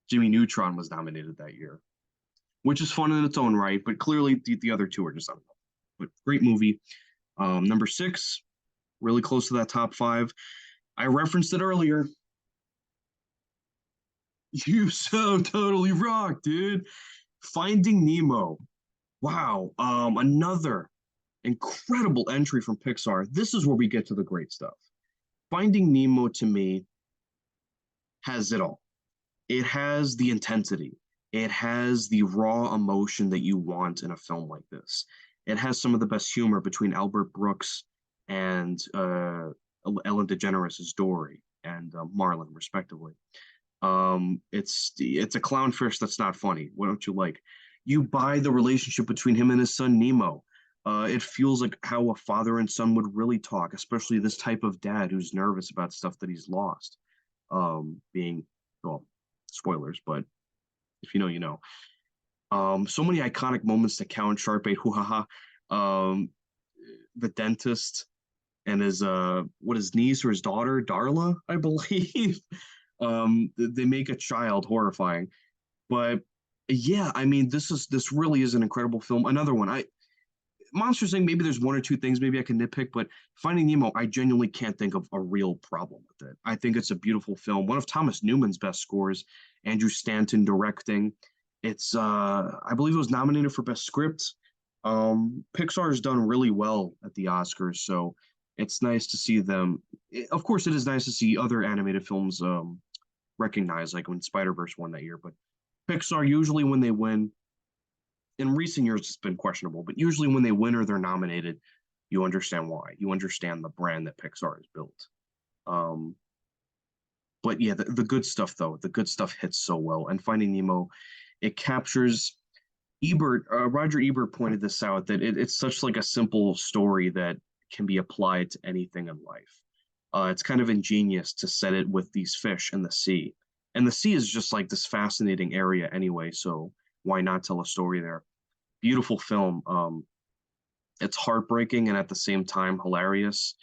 Jimmy Neutron was nominated that year, which is fun in its own right, but clearly the other two are just unreal. But great movie. Number six, really close to that top five. I referenced it earlier. You so totally rock, dude. Finding Nemo. Wow. Another incredible entry from Pixar. This is where we get to the great stuff. Finding Nemo to me has it all. It has the intensity. It has the raw emotion that you want in a film like this. It has some of the best humor between Albert Brooks and Ellen DeGeneres' Dory and Marlin, respectively. It's a clownfish that's not funny. What don't you like? You buy the relationship between him and his son Nemo. It feels like how a father and son would really talk, especially this type of dad who's nervous about stuff that he's lost. Being, well, spoilers, but if you know, you know. So many iconic moments to count. Sharpay, hoo ha ha. The dentist and his his niece or his daughter, Darla, I believe. They make a child horrifying, but yeah, I mean, this really is an incredible film. Another one, Monsters Inc. Maybe there's one or two things maybe I can nitpick, but Finding Nemo, I genuinely can't think of a real problem with it. I think it's a beautiful film, one of Thomas Newman's best scores. Andrew Stanton directing. It's I believe it was nominated for best script. Pixar has done really well at the Oscars, so it's nice to see them. Of course, it is nice to see other animated films recognized, like when Spider-Verse won that year. But Pixar, usually when they win, in recent years it's been questionable, but usually when they win or they're nominated, you understand why. You understand the brand that Pixar has built. Um, but yeah, the good stuff though, the good stuff hits so well. And Finding Nemo, it captures Roger Ebert pointed this out that it's such like a simple story that can be applied to anything in life. It's kind of ingenious to set it with these fish in the sea, and the sea is just like this fascinating area anyway. So why not tell a story there? Beautiful film. It's heartbreaking and at the same time hilarious.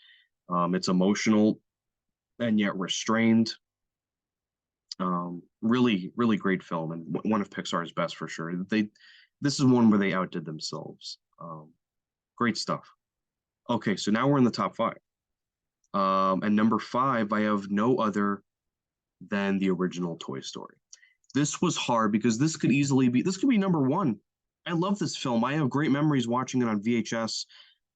It's emotional and yet restrained. Really, really great film and one of Pixar's best for sure. This is one where they outdid themselves. Great stuff. Okay, so now we're in the top five. And number five, I have no other than the original Toy Story. This was hard because this could be number one. I love this film. I have great memories watching it on VHS.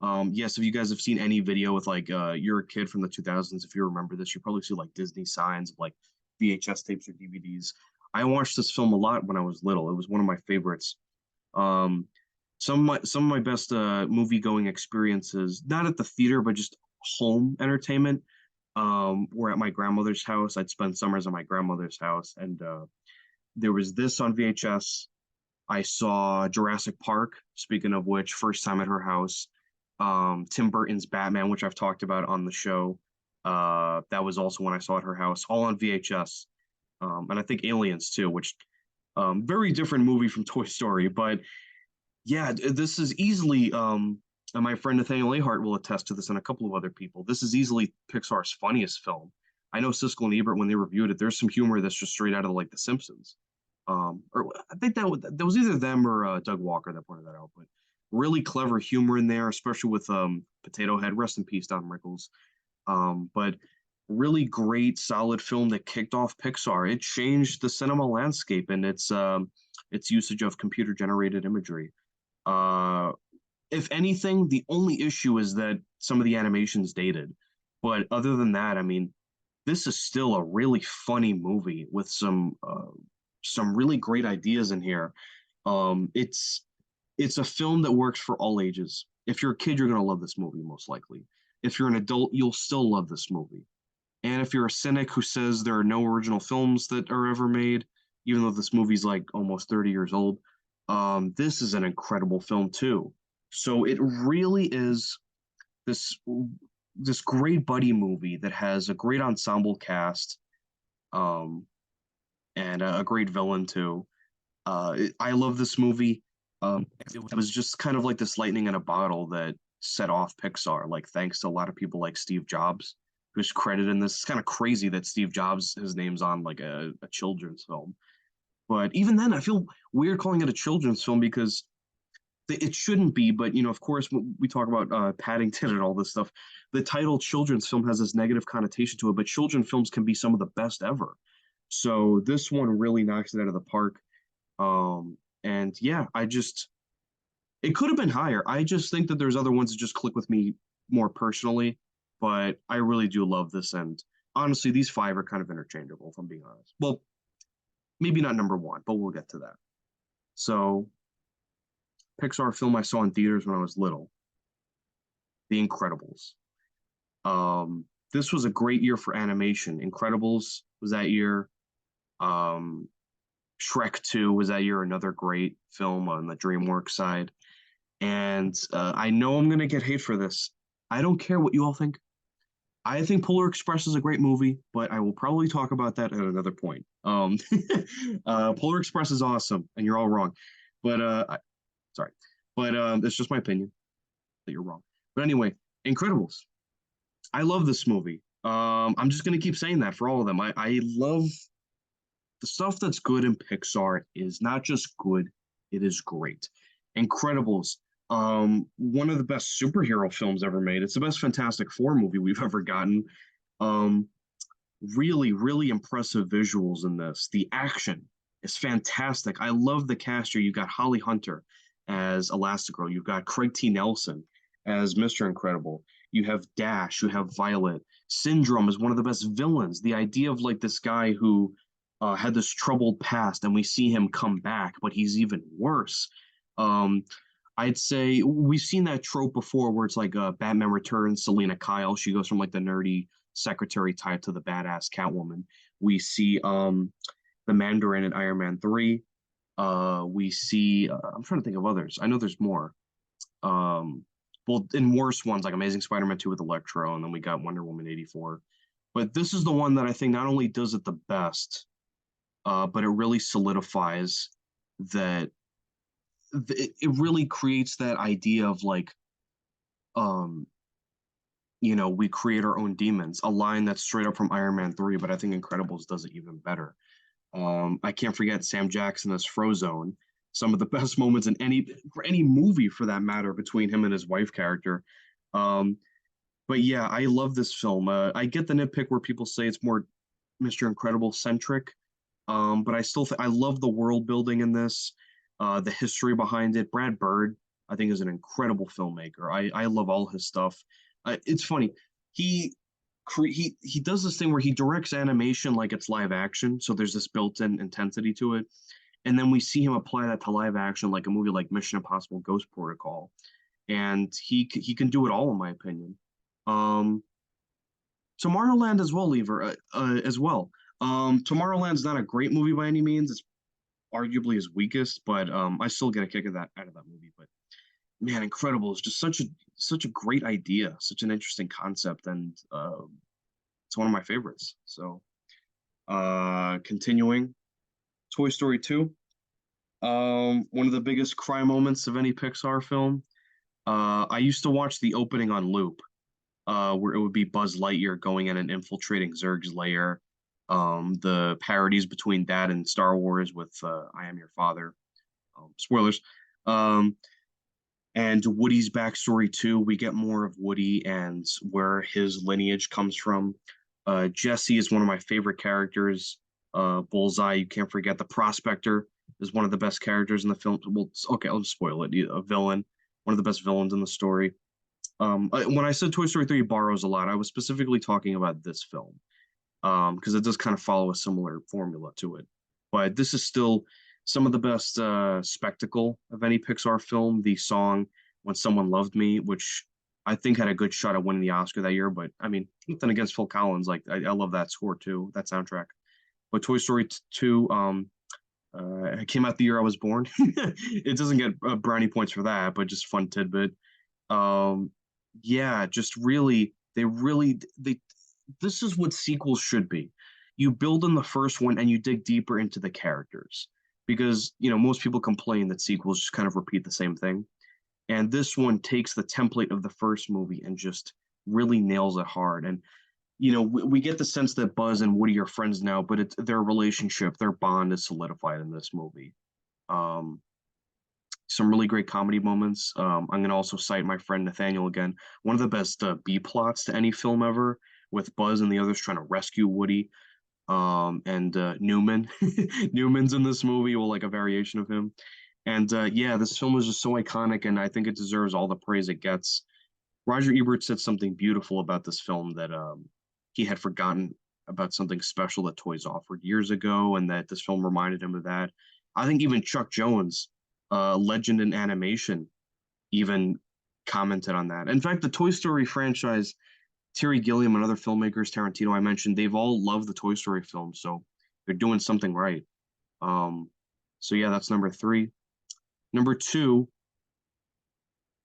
Yes, if you guys have seen any video with like you're a kid from the 2000s, if you remember this, you probably see like Disney signs of like VHS tapes or DVDs. I watched this film a lot when I was little. It was one of my favorites. Um, some of my best movie going experiences, not at the theater, but just home entertainment, were at my grandmother's house. I'd spend summers at my grandmother's house, and there was this on VHS. I saw Jurassic Park, speaking of which, first time at her house. Tim Burton's Batman, which I've talked about on the show. That was also when I saw at her house, all on VHS. And I think Aliens too, which very different movie from Toy Story, but yeah, this is easily and my friend Nathaniel Ahart will attest to this and a couple of other people. This is easily Pixar's funniest film. I know Siskel and Ebert when they reviewed it, there's some humor that's just straight out of like The Simpsons. Or I think that was either them or Doug Walker that pointed that out. But really clever humor in there, especially with Potato Head. Rest in peace, Don Rickles. But really great, solid film that kicked off Pixar. It changed the cinema landscape and its usage of computer generated imagery. Uh, if anything, the only issue is that some of the animation's dated. But other than that, I mean, this is still a really funny movie with some really great ideas in here. It's a film that works for all ages. If you're a kid, you're gonna love this movie most likely. If you're an adult, you'll still love this movie. And if you're a cynic who says there are no original films that are ever made, even though this movie's like almost 30 years old, this is an incredible film too. So it really is this this great buddy movie that has a great ensemble cast, um, and a great villain too. I love this movie. It was just kind of like this lightning in a bottle that set off Pixar. Like thanks to a lot of people like Steve Jobs, who's credited in this. It's kind of crazy that Steve Jobs, his name's on like a children's film. But even then, I feel weird calling it a children's film because it shouldn't be. But you know, of course, when we talk about Paddington and all this stuff, the title children's film has this negative connotation to it. But children films can be some of the best ever. So this one really knocks it out of the park. And yeah, it could have been higher. I just think that there's other ones that just click with me more personally, but I really do love this. And honestly, these five are kind of interchangeable, if I'm being honest. Well, maybe not number one, but we'll get to that. So, Pixar film I saw in theaters when I was little, The Incredibles. This was a great year for animation. Incredibles was that year. Um, Shrek 2 was that year, another great film on the DreamWorks side. And I know I'm going to get hate for this. I don't care what you all think. I think Polar Express is a great movie, but I will probably talk about that at another point. Polar Express is awesome, and you're all wrong. But sorry, but it's just my opinion that you're wrong. But anyway, Incredibles. I love this movie. I'm just gonna keep saying that for all of them. I love the stuff that's good in Pixar is not just good, it is great. Incredibles, one of the best superhero films ever made. It's the best Fantastic Four movie we've ever gotten. Um, really, really impressive visuals in this. The action is fantastic. I love the cast here. You've got Holly Hunter as Elastigirl. You've got Craig T. Nelson as Mr. Incredible. You have Dash. You have Violet. Syndrome is one of the best villains. The idea of like this guy who had this troubled past, and we see him come back, but he's even worse. Um, I'd say we've seen that trope before, where it's like Batman Returns, Selena Kyle. She goes from like the nerdy secretary type to the badass Catwoman. We see the Mandarin in Iron Man 3. We see I'm trying to think of others. I know there's more. Um, well, in worse ones like Amazing Spider-Man 2 with Electro, and then we got Wonder Woman 84. But this is the one that I think not only does it the best, but it really solidifies that it really creates that idea of like, um, we create our own demons, a line that's straight up from Iron Man 3, but I think Incredibles does it even better. I can't forget Sam Jackson as Frozone. Some of the best moments in any movie for that matter between him and his wife character. Um, but yeah, I love this film. I get the nitpick where people say it's more Mr. Incredible centric, but I still I love the world building in this, the history behind it. Brad Bird, I think is an incredible filmmaker. I love all his stuff. It's funny. He he does this thing where he directs animation like it's live action, so there's this built-in intensity to it, and then we see him apply that to live action, like a movie like Mission Impossible: Ghost Protocol, and he can do it all, in my opinion. Um, Tomorrowland as well, Lever, as well. Tomorrowland's not a great movie by any means. It's arguably his weakest, but I still get a kick of that out of that movie. But man, Incredible is just such a great idea, such an interesting concept, and it's one of my favorites. So, continuing, Toy Story 2. One of the biggest cry moments of any Pixar film. I used to watch the opening on loop, where it would be Buzz Lightyear going in and infiltrating Zurg's lair. The parodies between that and Star Wars with "I Am Your Father." Spoilers. Um, and Woody's backstory too. We get more of Woody and where his lineage comes from. Jesse is one of my favorite characters. Bullseye, you can't forget. The Prospector is one of the best characters in the film. Well, okay, I'll just spoil it. A villain, one of the best villains in the story. When I said Toy Story 3 borrows a lot, I was specifically talking about this film, because it does kind of follow a similar formula to it. But this is still some of the best spectacle of any Pixar film. The song "When Someone Loved Me," which I think had a good shot at winning the Oscar that year. But I mean, nothing against Phil Collins. Like I love that score too, that soundtrack. But Toy Story 2 it came out the year I was born. It doesn't get brownie points for that, but just fun tidbit. Um, yeah, just really, they this is what sequels should be. You build in the first one and you dig deeper into the characters because, most people complain that sequels just kind of repeat the same thing. And this one takes the template of the first movie and just really nails it hard. And, we get the sense that Buzz and Woody are friends now, but it's their relationship, their bond is solidified in this movie. Um, some really great comedy moments. I'm going to also cite my friend Nathaniel again. One of the best B plots to any film ever, with Buzz and the others trying to rescue Woody. And Newman, Newman's in this movie, well, like a variation of him. And yeah, this film is just so iconic, and I think it deserves all the praise it gets. Roger Ebert said something beautiful about this film that he had forgotten about something special that toys offered years ago, and that this film reminded him of that. I think even Chuck Jones, legend in animation, even commented on that. In fact, the Toy Story franchise, Terry Gilliam and other filmmakers, Tarantino I mentioned, they've all loved the Toy Story films, so they're doing something right. Um, so yeah, that's number three. Number two,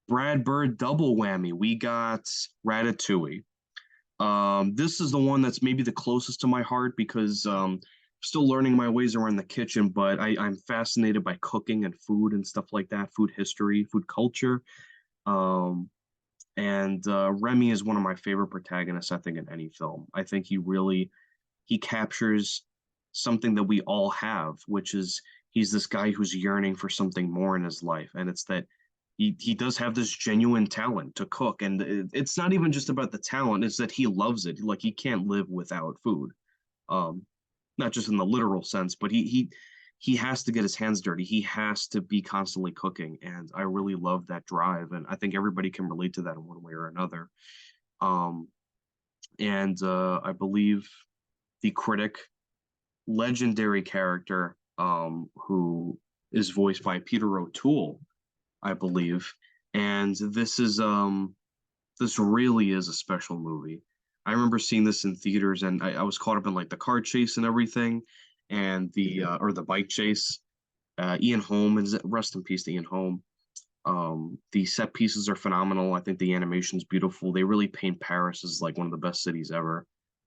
Brad Bird double whammy. We got Ratatouille. This is the one that's maybe the closest to my heart because still learning my ways around the kitchen, but I'm fascinated by cooking and food and stuff like that, food history, food culture. Um, and Remy is one of my favorite protagonists, I think, in any film. I think he captures something that we all have, which is he's this guy who's yearning for something more in his life, and it's that he does have this genuine talent to cook, and it's not even just about the talent; it's that he loves it. Like he can't live without food, um, not just in the literal sense, but he has to get his hands dirty. He has to be constantly cooking, and I really love that drive, and I think everybody can relate to that in one way or another. Um, and I believe the critic, legendary character, who is voiced by Peter O'Toole, I believe. And this really is a special movie. I remember seeing this in theaters, and I was caught up in like the car chase and everything, and the or the bike chase. Ian Holm, is rest in peace to Ian Holm. The set pieces are phenomenal. I think the animation's beautiful. They really paint Paris as like one of the best cities ever.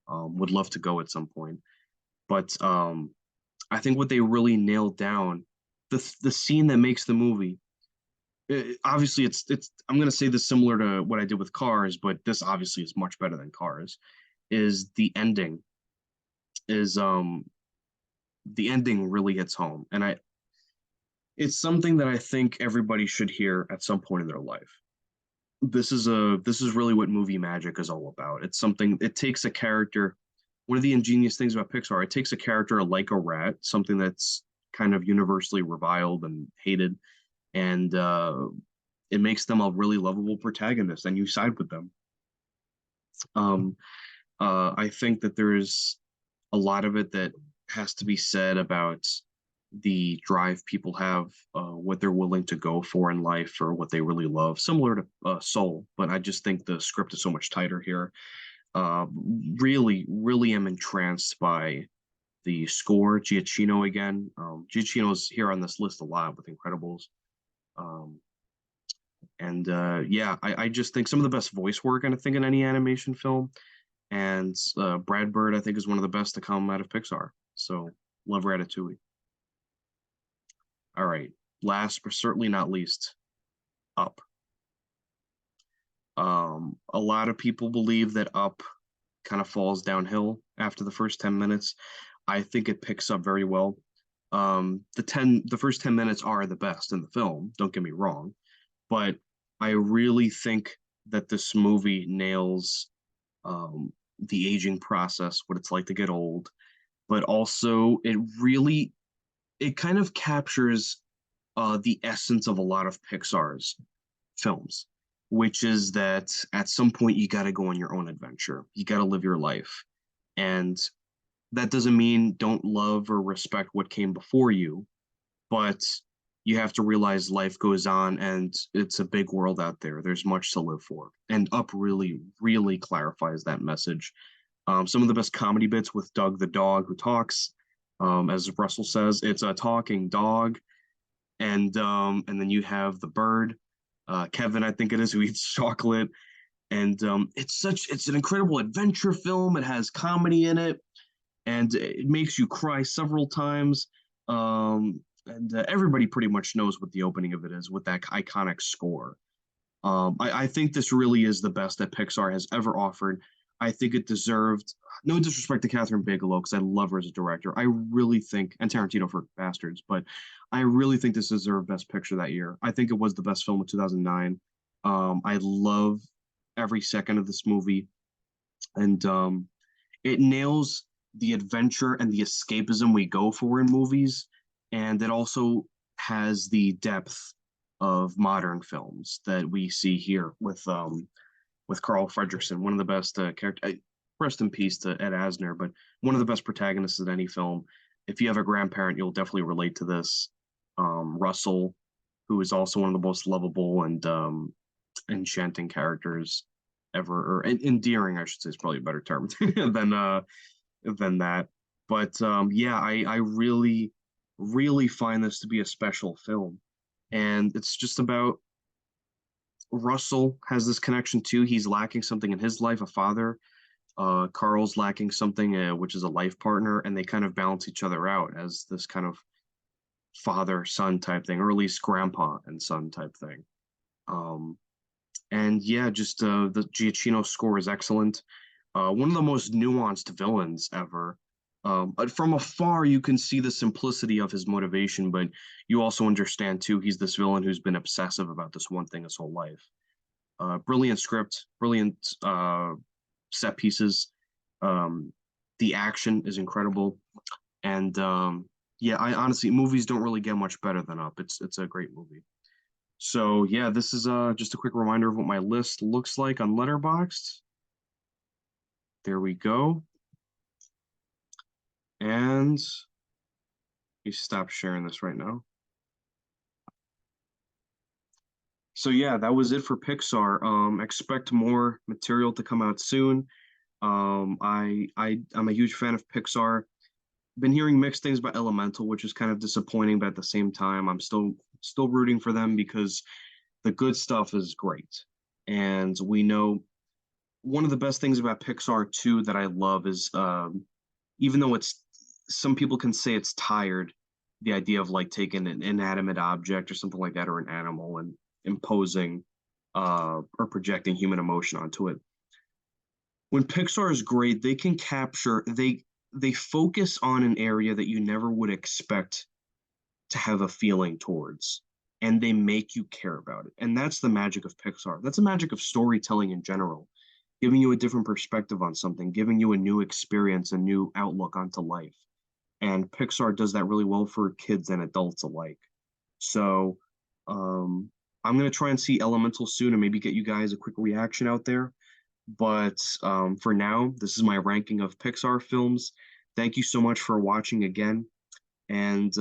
Would love to go at some point. But I think what they really nailed down, the scene that makes the movie. Obviously, it's. I'm gonna say this similar to what I did with Cars, but this obviously is much better than Cars. Is the ending? Is the ending really hits home, and it's something that I think everybody should hear at some point in their life. This is really what movie magic is all about. It's something it takes a character. One of the ingenious things about Pixar, it takes a character like a rat, something that's kind of universally reviled and hated, and it makes them a really lovable protagonist, and you side with them. Um, I think that there's a lot of it that has to be said about the drive people have, what they're willing to go for in life or what they really love, similar to Soul. But I just think the script is so much tighter here. Uh, really am entranced by the score. Giacchino again. Giacchino's here on this list a lot with Incredibles. Um, and yeah, I just think some of the best voice work I think in any animation film. And Brad Bird, I think, is one of the best to come out of Pixar. So love Ratatouille. All right. Last but certainly not least, Up. A lot of people believe that Up kind of falls downhill after the first 10 minutes. I think it picks up very well. The first 10 minutes are the best in the film, don't get me wrong, but I really think that this movie nails the aging process, what it's like to get old, but also it kind of captures the essence of a lot of Pixar's films, which is that at some point you got to go on your own adventure. You got to live your life. And that doesn't mean don't love or respect what came before you, but you have to realize life goes on and it's a big world out there. There's much to live for. And Up really clarifies that message. Some of the best comedy bits with Doug the dog who talks. As Russell says, it's a talking dog, and then you have the bird, Kevin, I think it is, who eats chocolate, and it's an incredible adventure film. It has comedy in it, and it makes you cry several times. And everybody pretty much knows what the opening of it is with that iconic score. I think this really is the best that Pixar has ever offered. I think it deserved, no disrespect to Catherine Bigelow, because I love her as a director. I really think, and Tarantino for Bastards, but I really think this deserved Best Picture that year. I think it was the best film of 2009. I love every second of this movie, and it nails the adventure and the escapism we go for in movies, and it also has the depth of modern films that we see here with Carl Fredricksen, one of the best character. Rest in peace to Ed Asner, but one of the best protagonists in any film. If you have a grandparent, you'll definitely relate to this. Russell, who is also one of the most lovable and enchanting characters ever, or endearing, I should say, is probably a better term than that. But yeah, I really find this to be a special film, and it's just about Russell has this connection too. He's lacking something in his life, a father. Carl's lacking something, which is a life partner, and they kind of balance each other out as this kind of father son type thing, or at least grandpa and son type thing. Um, and yeah, just the Giacchino score is excellent. One of the most nuanced villains ever. But from afar, you can see the simplicity of his motivation, but you also understand too, he's this villain who's been obsessive about this one thing his whole life. Brilliant script, brilliant set pieces. Um, the action is incredible, and yeah, I honestly, movies don't really get much better than Up. It's a great movie. So yeah, this is just a quick reminder of what my list looks like on Letterboxd. There we go. And you stop sharing this right now. So yeah, that was it for Pixar. Expect more material to come out soon. I'm a huge fan of Pixar. Been hearing mixed things about Elemental, which is kind of disappointing, but at the same time, I'm still rooting for them because the good stuff is great. And we know one of the best things about Pixar too that I love is even though it's some people can say it's tired, the idea of like taking an inanimate object or something like that or an animal and imposing or projecting human emotion onto it. When Pixar is great, they can capture they focus on an area that you never would expect to have a feeling towards, and they make you care about it. And that's the magic of Pixar. That's the magic of storytelling in general, giving you a different perspective on something, giving you a new experience, a new outlook onto life. And Pixar does that really well for kids and adults alike. So, um, I'm gonna try and see Elemental soon and maybe get you guys a quick reaction out there. But for now, this is my ranking of Pixar films. Thank you so much for watching again, and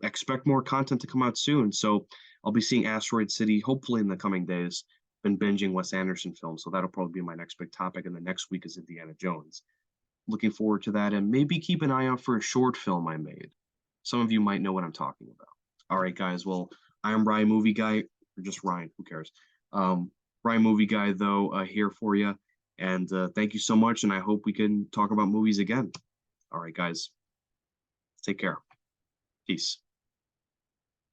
expect more content to come out soon. So I'll be seeing Asteroid City hopefully in the coming days. Been binging Wes Anderson films, so that'll probably be my next big topic. And the next week is Indiana Jones. Looking forward to that, and maybe keep an eye out for a short film I made. Some of you might know what I'm talking about. All right, guys. Well, I am Ryan Movie Guy, or just Ryan. Who cares? Ryan Movie Guy, though, here for you. And thank you so much. And I hope we can talk about movies again. All right, guys. Take care. Peace.